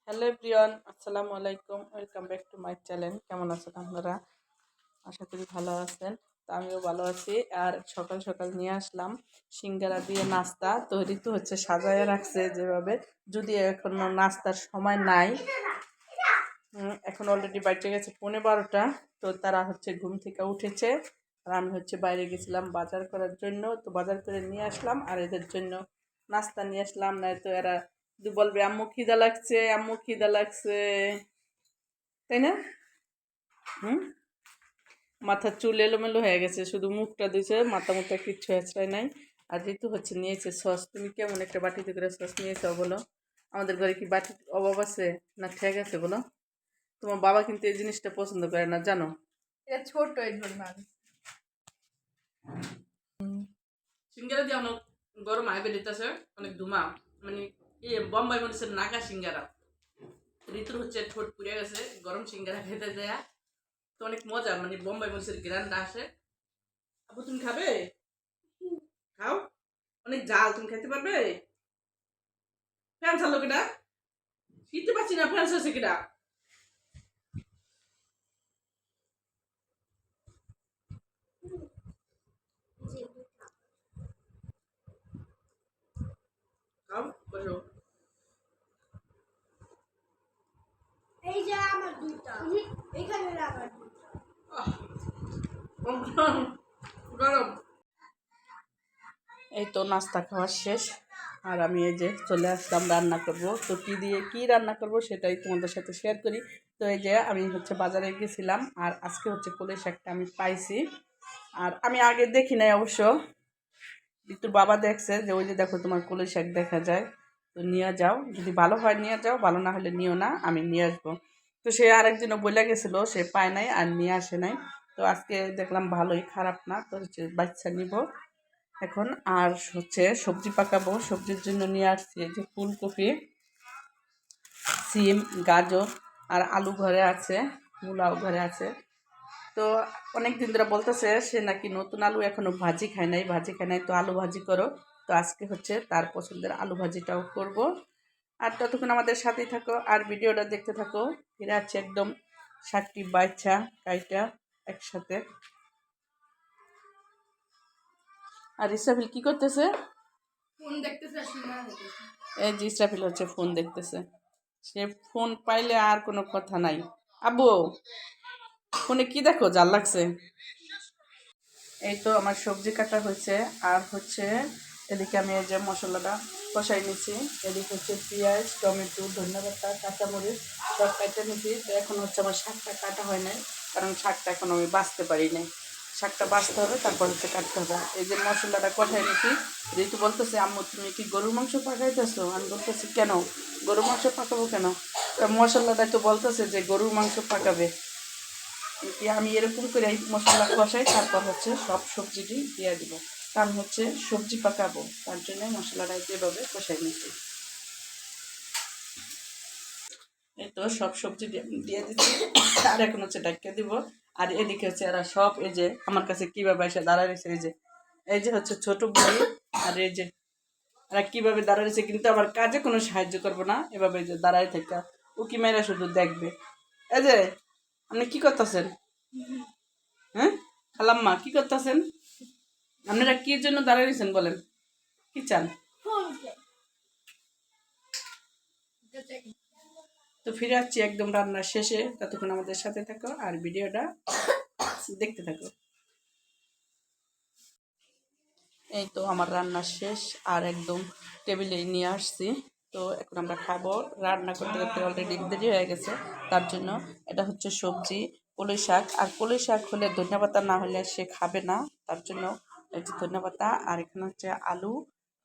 Hello everyone, আসসালামু আলাইকুম। Welcome back to my channel. কেমন আছেন আপনারা? আশা করি ভালো আছেন। তো আমিও ভালো আছি। আর সকাল সকাল নিয়ে আসলাম সিঙ্গারা দিয়ে নাস্তা। তো ঋতু হচ্ছে সাজায় রাখছে যেভাবে, যদি এখনো নাস্তার সময় নাই। এখন অলরেডি বাইরে গেছে 11:30। তো তারা হচ্ছে ঘুম থেকে উঠেছে, আর আমি হচ্ছে বাইরে গেছিলাম বাজার করার জন্য। তো বাজার করে নিয়ে আসলাম, আর এদের জন্য নাস্তা নিয়ে আসলাম। না তো এরা শুধু বলবে আম্মু খিদা লাগছে, আম্মু খিদা লাগছে, তাই না? হুম। মাথার চুল এলোমেলো হয়ে গেছে, শুধু মুখটা দিয়েছে, মাথা মুখটা কিচ্ছু হেঁচড়ায় নাই। আর ঋতু হচ্ছে নিয়েছে সস। তুমি কেমন একটা বাটিতে করে সস নিয়েছো বলো? আমাদের ঘরে কি বাটির অভাব আছে না ঠিক আছে বলো? তোমার বাবা কিন্তু এই জিনিসটা পছন্দ করে না, জানো? এটা ছোট এর জন্য সিঙ্গারা দিয়ে অনেক গরম আগে বেরিতেছে, অনেক ধুমা, মানে বোম্বাই মরিচের নাকা সিঙ্গারা। ঋতুর হচ্ছে ঠোঁট পুড়ে গেছে গরম সিঙ্গারা খেতে যায়। তো অনেক মজা, মানে বোম্বাই মরিচের গ্রানটা আসে। আপু তুমি খাবে? খাও। অনেক জাল, তুমি খেতে পারবে? ফ্যান চালো কেটা? শীতে পাচ্ছি না, ফ্যান আছে কেটা? খাও, বসো। এই যে আমার দুইটা এখানে আমার দুইটা গরম। এই তো নাস্তা খাওয়া শেষ, আর আমি এই যে চলে আসলাম রান্না করব। তো কী দিয়ে কী রান্না করব সেটাই তোমাদের সাথে শেয়ার করি। তো এই যে আমি হচ্ছে বাজারে গেছিলাম, আর আজকে হচ্ছে কলই শাকটা আমি পাইছি। আর আমি আগে দেখি নাই অবশ্য, একটু বাবা দেখছে যে ওই যে দেখো তোমার কলই শাক দেখা যায়, তো নিয়ে যাও, যদি ভালো হয় নিয়ে যাও, ভালো না হলে নিও না, আমি নিয়ে আসবো। তো সে আরেকদিনও বলে গেছিলো, সে পায় নাই আর নিয়ে আসে নাই। তো আজকে দেখলাম ভালোই, খারাপ না। তো হচ্ছে বাচ্চা নিব এখন। আর হচ্ছে সবজি পাকাবো, সবজির জন্য নিয়ে আসছি এই যে ফুলকপি, সিম, গাজর আর আলু ঘরে আছে, মূলাও ঘরে আছে। তো অনেক দিন ধরে বলতেছে সে নাকি নতুন আলু এখনো ভাজি খায় নাই, ভাজি খায় নাই, তো আলু ভাজি করো। তো আজকে হচ্ছে তার পছন্দের আলু ভাজিটাও করব। আর ততক্ষণ আমাদের সাথেই থাকো আর ভিডিওটা দেখতে থাকো। ফিরে আছে একদম 7টি বাচ্চা কাইটা একসাথে। আর ইসরাফিল কি করতেছে? ফোন দেখতেছে সিনেমা দেখতেছে এই যে ইসরাফিল হচ্ছে ফোন দেখতেছে। সে ফোন পাইলে আর কোনো কথা নাই। আব্বু, ফোনে কি দেখো, জাল লাগছে? এই তো আমার সবজি কাটা হয়েছে, আর হচ্ছে এদিকে আমি এই যে মশলাটা কষাই নিচ্ছি। এদিকে হচ্ছে পেঁয়াজ, টমেটো, ধনেপাতা, কাঁচামরিচ সব কাটা নিচ্ছি। তো এখন হচ্ছে আমার শাকটা কাটা হয় নাই, কারণ শাকটা এখন আমি বাছতে পারি নাই। শাকটা বাছতে হবে, তারপর হচ্ছে কাটতে হবে। এই যে মশলাটা কষাই নিচ্ছি। ঋতু বলতেছে আম্মু তুমি কি গরুর মাংস পাকাইতেছো? আমি বলতেছি কেন, গরুর মাংস পাকাবো কেন? তা মশলাটা তো বলতেছে যে গরুর মাংস পাকাবে। কি আমি এরকম করে এই মশলা কষাই, তারপর হচ্ছে সব সবজিটি দিয়ে দিব, কারণ হচ্ছে সবজি পাকাবো, তার জন্য মশলাটা যেভাবে কষাই নিচ্ছি। এই তো সব সবজি দিয়ে দিচ্ছি, আর এখন হচ্ছে ডাক্কা দিব। আর এদিকে হচ্ছে এরা সব এই যে আমার কাছে কিভাবে এসে দাঁড়ায় রয়েছে, এই যে হচ্ছে ছোট বই, আর এই যে এরা কিভাবে দাঁড়ায় রয়েছে, কিন্তু আমার কাজে কোনো সাহায্য করবো না, এভাবে যে দাঁড়ায় থেকে উকি মেয়েরা শুধু দেখবে। এই যে আপনি কি করতেছেন? হ্যাঁ খালাম্মা কি করতেছেন? আপনারা কি জন্য দাঁড়িয়ে রয়েছেন বলেন, কি চান? তো ফিরে আসছি একদম রান্নার শেষে, ততক্ষণ আমাদের সাথে থাকো আর ভিডিওটা দেখতে থাকো। এই তো আমার রান্না শেষ, আর একদম টেবিলে নিয়ে আসছি। তো এখন আমরা খাবো। রান্না করতে করতে অলরেডি দেরি হয়ে গেছে, তার জন্য এটা হচ্ছে সবজি কলই শাক। আর কলই শাক হলে ধনেপাতা না হলে সে খাবে না, তার জন্য এই যে ধনেপাতা। আর এখানে হচ্ছে আলু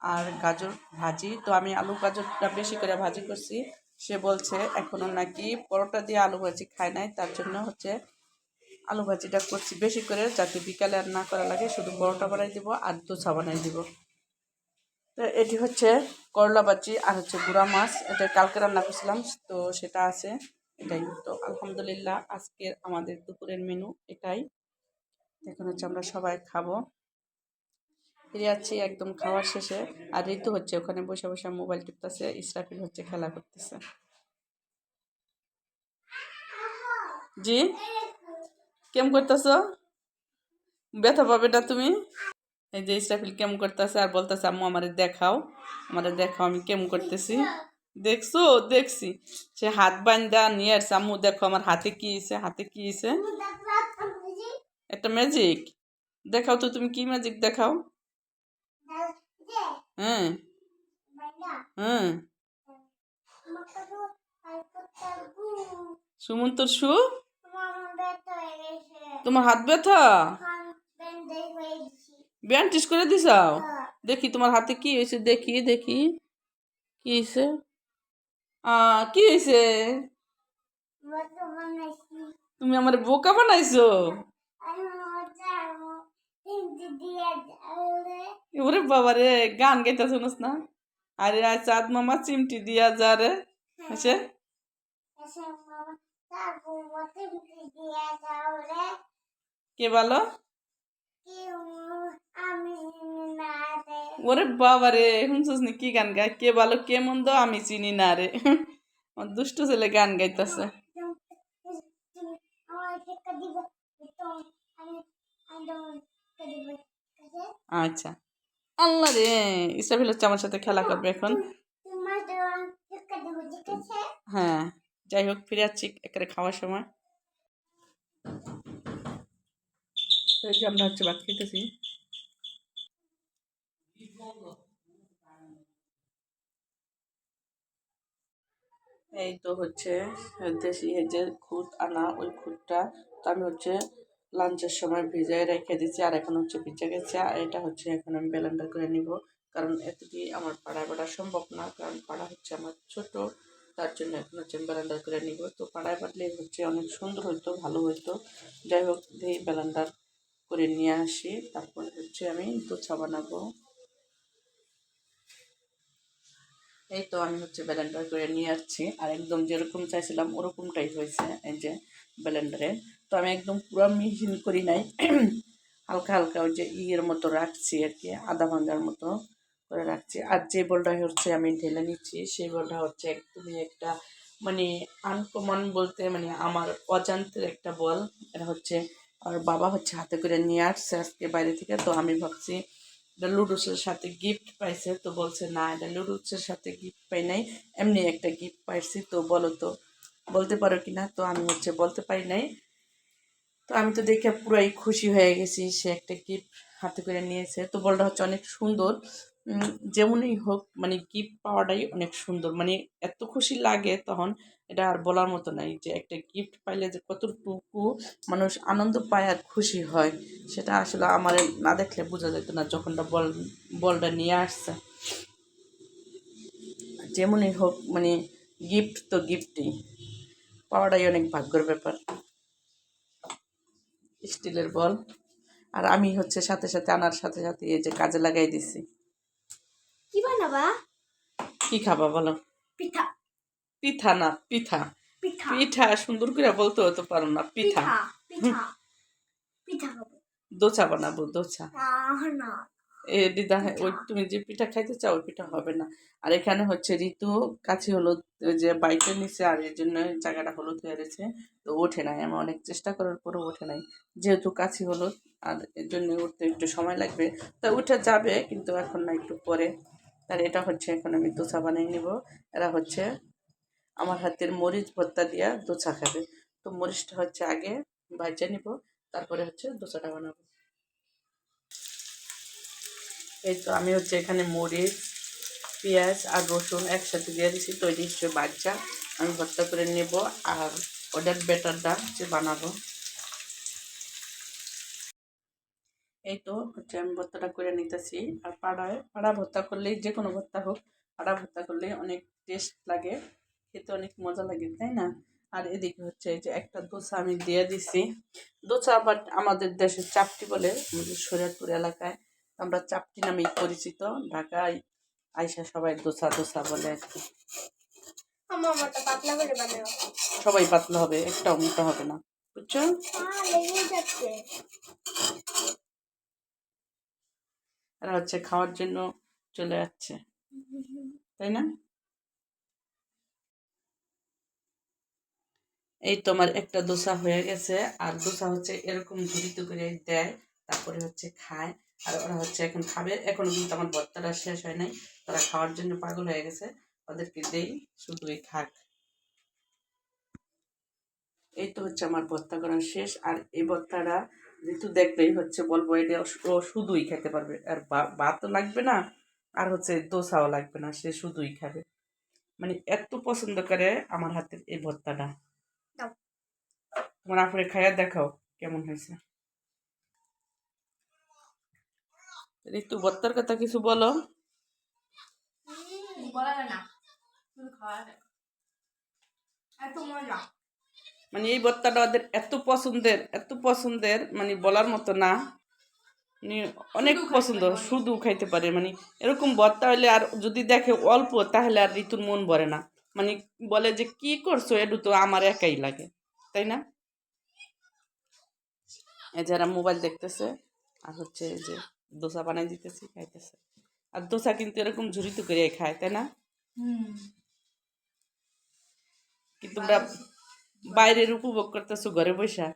আর গাজর ভাজি। তো আমি আলু গাজরটা বেশি করে ভাজি করছি। সে বলছে এখনো নাকি পরোটা দিয়ে আলু ভাজি খায় নাই, তার জন্য হচ্ছে আলু ভাজিটা করছি বেশি করে, যাতে বিকালে আর না করা লাগে, শুধু পরোটা বানাই দিব আর দোসা বানাই দিব। তো এটি হচ্ছে করলা ভাজি, আর হচ্ছে গুঁড়া মাছ, এটা কালকে রান্না করছিলাম, তো সেটা আছে। এটাই তো আলহামদুলিল্লাহ আজকের আমাদের দুপুরের মেনু এটাই। এখন হচ্ছে আমরা সবাই খাবো। ফিরে যাচ্ছি একদম খাওয়ার শেষে। আর ঋতু হচ্ছে ওখানে বসে বসে মোবাইল টিপতেছে, ইসরাফিল হচ্ছে খেলা করতেছে। জি কেমন করতেছ? ব্যথা পাবে না তুমি? এই যে ইসরাফিল কেমন করতেছে আর বলতেছে আম্মু আমারে দেখাও, আমারে দেখাও আমি কেমন করতেছি। দেখছো? দেখছি। সে হাত বান্ধা নিয়ে আসছে, আম্মু দেখো আমার হাতে কি হয়েছে, হাতে কি হয়েছে। একটা ম্যাজিক দেখাও তো, তুমি কি ম্যাজিক দেখাও। হ্যাঁ হ্যাঁ। সুমন্তর শু, তোমার হাত ব্যথা ব্যান্ডেজ করে দিছাও। দেখি তোমার হাতে কি হয়েছে, দেখি দেখি কি হয়েছে। কি হয়েছে? তুমি আমার বোকা বানাইছো। ওরে বাবা রে, গান গাইতে শুনোস না? আরে আজ চাঁদ মামা চিমটি দিয়া যা রে হয়েছে। কে বলো? ওরে বাবা রে, শুনছিস নি কি গান গায়? কে বলো কে মন্দ আমি চিনি না রে। আমার দুষ্ট ছেলে গান গাইতেছে। আচ্ছা। আল্লাহ রে, ইসরাফিল হচ্ছে আমার সাথে খেলা করবে এখন। হ্যাঁ, যাই হোক ফিরে যাচ্ছি একেবারে খাওয়ার সময়। তো এই যে আমরা হচ্ছে ভাত খেতেছি। এই তো হচ্ছে দেশি এই যে খুদ আনা, ওই খুদটা তো আমি হচ্ছে লাঞ্চের সময় ভিজায় রেখে দিচ্ছি, আর এখন হচ্ছে ভিজে গেছে। আর এটা হচ্ছে এখন আমি ব্লেন্ডার করে নিব, কারণ এতটি আমার পাড়া বাড়া সম্ভব না, কারণ পাড়া হচ্ছে আমার ছোট, তার জন্য এখন হচ্ছে আমি ব্লেন্ডার করে নিব। তো পাড়ায় বাটলে হচ্ছে অনেক সুন্দর হইতো, ভালো হইতো। যাই হোক এই ব্লেন্ডার করে নিয়ে আসি, তারপর হচ্ছে আমি দোসা বানাবো। এই তো আমি হচ্ছে ব্লেন্ডার করে নিয়ে আসছি, আর একদম যেরকম চাইছিলাম ওরকমটাই হয়েছে এই যে ব্লেন্ডারে। তো আমি একদম পুরো মিহিন করি নাই, হালকা হালকা ওই যে ইয়ের মতো রাখছি আর কি, আধা ভাঙ্গার মতো করে রাখছি। আর যে বলটা হচ্ছে আমি ঢেলে নিচ্ছি, সেই বলটা হচ্ছে একদমই একটা মানে আনকমন বলতে মানে আমার অজান্তের একটা বল। এটা হচ্ছে আর বাবা হচ্ছে হাতে করে নিয়ে আসছে আজকে বাইরে থেকে। তো আমি ভাবছি এটা লুডুসের সাথে গিফট পাইছে, তো বলছে না এটা লুডুসের সাথে গিফট পাই নাই, এমনি একটা গিফট পাইছি। তো বলো তো বলতে পারো কি না? তো আমি হচ্ছে বলতে পারি নাই। তো আমি তো দেখে পুরাই খুশি হয়ে গেছি, সে একটা গিফট হাতে করে নিয়েছে। তো বলটা হচ্ছে অনেক সুন্দর। যেমনই হোক মানে গিফট পাওয়াটাই অনেক সুন্দর, মানে এত খুশি লাগে তখন, এটা আর বলার মতো নাই যে একটা গিফট পাইলে যে কতটুকু মানুষ আনন্দ পায় আর খুশি হয়, সেটা আসলে আমার না দেখলে বোঝা যেত না যখনটা বলটা নিয়ে আসছে। যেমনই হোক মানে গিফট তো গিফটই, পাওয়াটাই অনেক ভাগ্যের ব্যাপার। স্টিলের বল, আর আমি হচ্ছে সাথে সাথে আনার সাথে সাথে এই যে কাজে লাগাই দিছি। কি বানাবা? কি খাবা বলো? পিঠা। পিঠা না পিঠা। পিঠা। পিঠা সুন্দর করে বলতে হতে পারো না, পিঠা। পিঠা। পিঠা। পিঠা খাবো। দোচা বানাবো, দোচা। না। এ দিদা ওই পিঠা। তুমি যে পিঠা খাইতে চাও ওই পিঠা হবে না। আর এখানে হচ্ছে ঋতু কাছে হলুদ ওই যে বাইকের নিচে, আর এর জন্য জায়গাটা হলুদ হয়ে গেছে, তো ওঠে নাই। আমি অনেক চেষ্টা করার পরও ওঠে নাই, যেহেতু কাছে হলুদ, আর এর জন্য উঠতে একটু সময় লাগবে। তা উঠে যাবে কিন্তু এখন না, একটু পরে। তার এটা হচ্ছে এখন আমি দোসা বানিয়ে নিব। এরা হচ্ছে আমার হাতের মরিচ ভর্তা দিয়া দোসা খাবে। তো মরিচটা হচ্ছে আগে ভাজে নিব, তারপরে হচ্ছে দোসাটা বানাবো। এই তো আমি হচ্ছে এখানে মরিচ, পেঁয়াজ আর রসুন একসাথে দিয়ে দিচ্ছি, তৈরি হচ্ছে বাচ্চা। আমি ভর্তা করে নেব, আর ওটার ব্যাটারটা হচ্ছে বানাবো। এই তো হচ্ছে আমি ভর্তাটা করে নিতেছি। আর পাড়া ভর্তা করলেই, যে কোনো ভর্তা হোক, পাড়া ভর্তা করলেই অনেক টেস্ট লাগে, খেতে অনেক মজা লাগে, তাই না? আর এদিকে হচ্ছে এই যে একটা দোসা আমি দিয়ে দিছি। দোসা আবার আমাদের দেশে চাপটি বলে, আমাদের শরীয়তপুর এলাকায় আমরা চাপটি নামেই পরিচিত। ঢাকায় আইসা সবাই দোসা দোসা বলে আর কি। আমারটা পাতলা করে বানাও। সবাই পাতলা হবে, একটাও মোটা হবে না, বুঝছো? লেগে যাচ্ছে। এরা হচ্ছে খাওয়ার জন্য চলে যাচ্ছে, তাই না? এই তোমার একটা দোসা হয়ে গেছে, আর দোসা হচ্ছে এরকম ঝুড়িত করে দেয়, তারপরে হচ্ছে খায়। আর ওরা হচ্ছে এখন খাবে, এখনো কিন্তু আমার ভর্তাটা শেষ হয় নাই, তারা খাওয়ার জন্য পাগল হয়ে গেছে, ওদেরকে দেই শুধুই খাক। এই তো হচ্ছে আমার ভর্তা করা শেষ, আর এই ভর্তাটা ঋতু দেখলেই হচ্ছে বলবো এটা ও শুধুই খেতে পারবে, আর ভাতও লাগবে না, আর হচ্ছে দোসাও লাগবে না, সে শুধুই খাবে। মানে এত পছন্দ করে আমার হাতের এই ভর্তাটা। দাও। তোমার আপুরে খাইয়া দেখাও কেমন হয়েছে। ঋতু ভর্তার কথা কিছু বলো। বলা যায় না, শুধু খাওয়া যায়, এত মজা। মানে এই ভর্তাটা ওদের এত পছন্দের, এত পছন্দের, মানে বলার মতো না, মানে অনেক শুধু খাইতে পছন্দ, পারে অনেক। শুধু খাইতে পারে। মানে এরকম ভর্তা হইলে আর যদি দেখে অল্প, তাহলে আর ঋতুর মন ভরে না, মানে বলে যে কি করছো, এটু তো আমার একাই লাগে, তাই না? এই যারা মোবাইল দেখতেছে, আর হচ্ছে এই যে দোসা বানাই দিতেছি, খাইতেছে। আর দোসা কিন্তু এরকম ঝুড়িতে করে খায়, তাই না? কিন্তু তোমরা বাইরের উপভোগ করতেছো ঘরে বসে।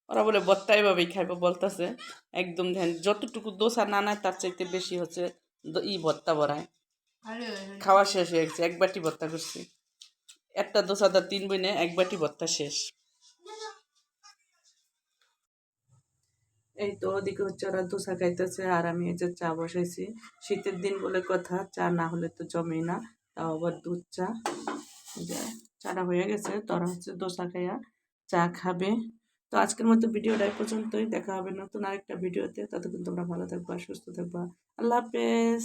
ওরা বলে ভর্তা এভাবেই খাইবো বলতেছে, একদম ধ্যান যতটুকু দোসা না নেয় তার চাইতে বেশি হচ্ছে ভর্তা বড়ায়। খাওয়া শেষ হয়ে গেছে, এক বাটি ভর্তা করছি, একটা দোসা তার 3 বইনে, এক বাটি ভর্তা শেষ। এই তো ওদিকে হচ্ছে ওরা দোসা খাইতেছে, আর আমি এই যে চা বসাইছি। শীতের দিন বলে কথা, চা না হলে তো জমেই না, তাও আবার দুধ চা। এই যে চাটা হয়ে গেছে, তোরা হচ্ছে দোসা খাইয়া চা খাবে। তো আজকের মতো ভিডিওটা এই পর্যন্তই, দেখা হবে নতুন আরেকটা ভিডিওতে। ততক্ষণ তোমরা ভালো থাকবা, সুস্থ থাকবা। আল্লাহ হাফেজ।